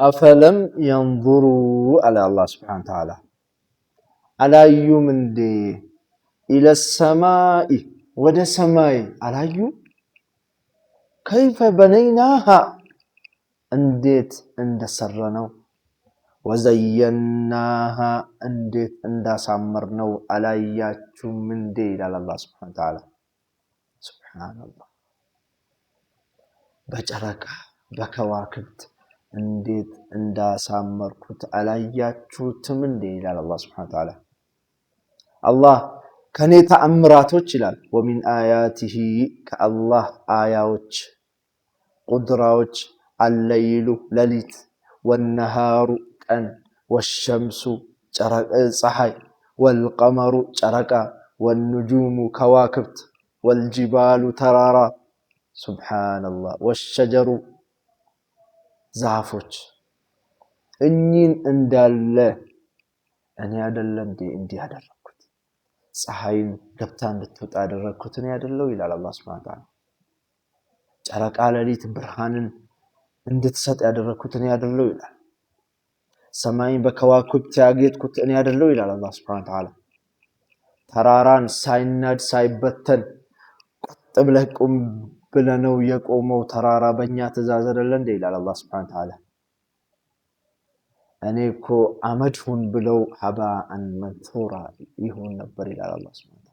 أفلم ينظروا على الله سبحانه وتعالى على يوم دي إلى السماء ود سماء على يوم كيف بنيناها انديت اند سرنو وزيناها انديت اند سامرنو على ياتشو من دي على الله سبحانه وتعالى سبحان الله بجرك بكواكبت انديت اند سامركوت على ياتشو من دي على الله سبحانه وتعالى الله كان تأمراتو ይላል ومن آياته كالله آياوች قدراوች الليل لليت والنهار ቀን والشمس ፀሐይ والقمر ጨረቃ والنجوم كواكبت والجبال ترارا سبحان الله والشجر ዛፎች እኚህን እንዳለ እኔ አይደለም እንዴ ያደረኩት ፀሐይን ገብታ እንድትወጣ ያደረኩት እኔ አይደለው ይላል አላህ Subhanahu Ta'ala ጨረቃ ለሊት ብርሃንን እንድትሰጥ ያደረኩት እኔ አይደለው ይላል ሰማይን በከዋክብት ያጌጥኩት እኔ አይደለው ይላል አላህ Subhanahu Ta'ala ተራራን ሳይናድ ሳይበተን ቀጥ ብለህ ቁም ብለነው የቆመው ተራራ በእኛ ትእዛዝ አይደለ እንዴ ይላል አላህ Subhanahu Ta'ala እኔኮ አመድሁን ብለው ሀባአን መንሱራ ይሁን ነበር ይላል አላህ Subhanahu